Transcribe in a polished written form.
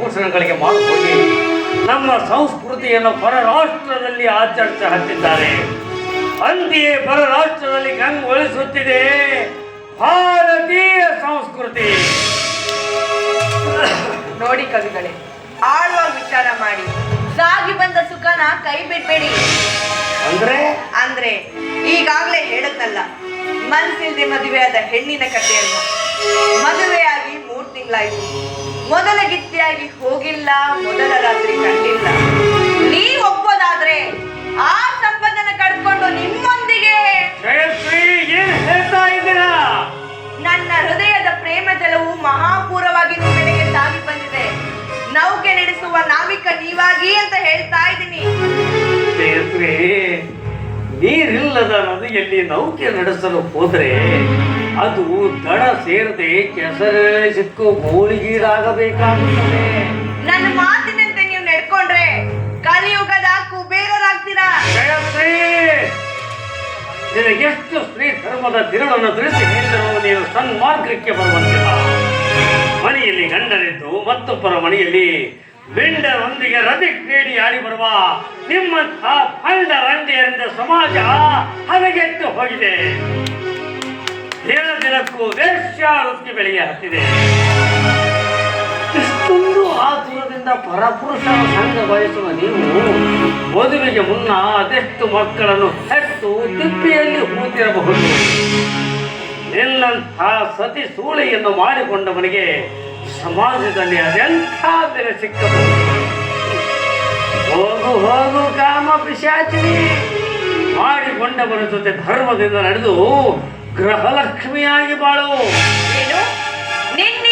ವೇಷಭೂಷಣಗಳಿಗೆ ಮಾಡಿಕೊಂಡು ನಮ್ಮ ಸಂಸ್ಕೃತಿಯನ್ನು ಪರರಾಷ್ಟ್ರದಲ್ಲಿ ಆಚರಿಸ ಹತ್ತಿದ್ದಾರೆ. ಅಂತೆಯೇ ಪರರಾಷ್ಟ್ರದಲ್ಲಿ ಕಂಗೊಳಿಸುತ್ತಿದೆ ಭಾರತೀಯ ಸಂಸ್ಕೃತಿ. ನೋಡಿ ಕವಿಗಳೇ, ಆಳುವ ವಿಚಾರ ಮಾಡಿ ಸಾಗಿ ಬಂದ ಸುಖನ ಕೈ ಬಿಡ್ಬೇಡಿ. ಅಂದ್ರೆ ಈಗಾಗ್ಲೇ ಹೇಳುತ್ತಲ್ಲ, ಮನ್ಸಿಲ್ದೆ ಮದುವೆಯಾದ ಹೆಣ್ಣಿನ ಕಥೆಯನ್ನು. ಮದುವೆಯಾಗಿ 3 ತಿಂಗಳಾಯ್ತು, ಮೊದಲ ಗಿತ್ತಿಯಾಗಿ ಹೋಗಿಲ್ಲ, ಮೊದಲ ರಾತ್ರಿ ಕಂಡಿಲ್ಲ. ನೀವ್ ಒಪ್ಪೋದಾದ್ರೆ ಆ ಸಂಪದನ ಕಟ್ಕೊಂಡು ನಿಮ್ಮೊಂದಿಗೆ ನನ್ನ ಹೃದಯದ ಪ್ರೇಮ ಜಲವು ಮಹಾಪೂರವಾಗಿ ನಿಮ್ಮೆಡೆಗೆ ಸಾಗಿ ಬಂದಿದೆ. ನೌಕೆ ನಡೆಸುವ ನಾವಿಕ ನೀವಾಗಿ ಅಂತ ಹೇಳ್ತಾ ಇದ್ದೀನಿ. ನೀರಿಲ್ಲದ ನದಿಯಲ್ಲಿ ನೌಕೆ ನಡೆಸಲು ಹೋದ್ರೆ ಅದು ದಡ ಸೇರದೆ ಕೆಸರಲ್ಲಿ ಸಿಕ್ಕು ಗೋಳಿಗೀಡಾಗಬೇಕಾಗುತ್ತದೆ. ನನ್ನ ಮಾತಿನಂತೆ ನೀವು ನಡ್ಕೊಂಡ್ರೆ ಕಲಿಯುಗದ ಕುಬೇರರಾಗ್ತೀರಾ. ನಿನಗೆಷ್ಟು ಸ್ತ್ರೀ ಧರ್ಮದ ತಿರುಳನ್ನು ತಿಳಿಸಿ ಹೇಳಿದರೂ ನೀನು ಸನ್ಮಾರ್ಗಕ್ಕೆ ಬರುವಂತಿಲ್ಲ. ಮನೆಯಲ್ಲಿ ಗಂಡನಿದ್ದು ಮತ್ತೊಬ್ಬರ ಮನೆಯಲ್ಲಿ ಬೆಂಡರೊಂದಿಗೆ ರತಿ ಕ್ರೀಡಿ ಆಡಿ ಬರುವ ನಿಮ್ಮಂಥ ಪಂಡ ರಂಡಿಯರಿಂದ ಸಮಾಜ ಹದಗೆಟ್ಟು ಹೋಗಿದೆ. ದಿನ ದಿನಕ್ಕೂ ವೇಶ್ಯಾವೃತ್ತಿ ಬೆಳೆಗೆ ಹತ್ತಿದೆ. ಇಷ್ಟೊಂದು ಆತುರದಿಂದ ಪರಪುರುಷರ ಸಂಘ ಬಯಸುವ ನೀವು ಮದುವೆಗೆ ಮುನ್ನ ಅದೆಷ್ಟು ಮಕ್ಕಳನ್ನು ಹೆತ್ತು ತಿಪ್ಪಿಯಲ್ಲಿ ಹೂತಿರಬಹುದು. ನಿನ್ನಂಥ ಸತಿ ಸೂಳೆಯನ್ನು ಮಾಡಿಕೊಂಡವನಿಗೆ ಸಮಾಜದಲ್ಲಿ ಅದೆಂಥ ಬೆಲೆ ಸಿಕ್ಕಬಹುದು. ಹೋಗು ಹೋಗು ಕಾಮ ಪಿಶಾಚಿನಿ. ಮಾಡಿಕೊಂಡವರ ಜೊತೆ ಧರ್ಮದಿಂದ ನಡೆದು ಗೃಹಲಕ್ಷ್ಮಿಯಾಗಿ ಬಾಳು. ಏನು ನಿನ್ನ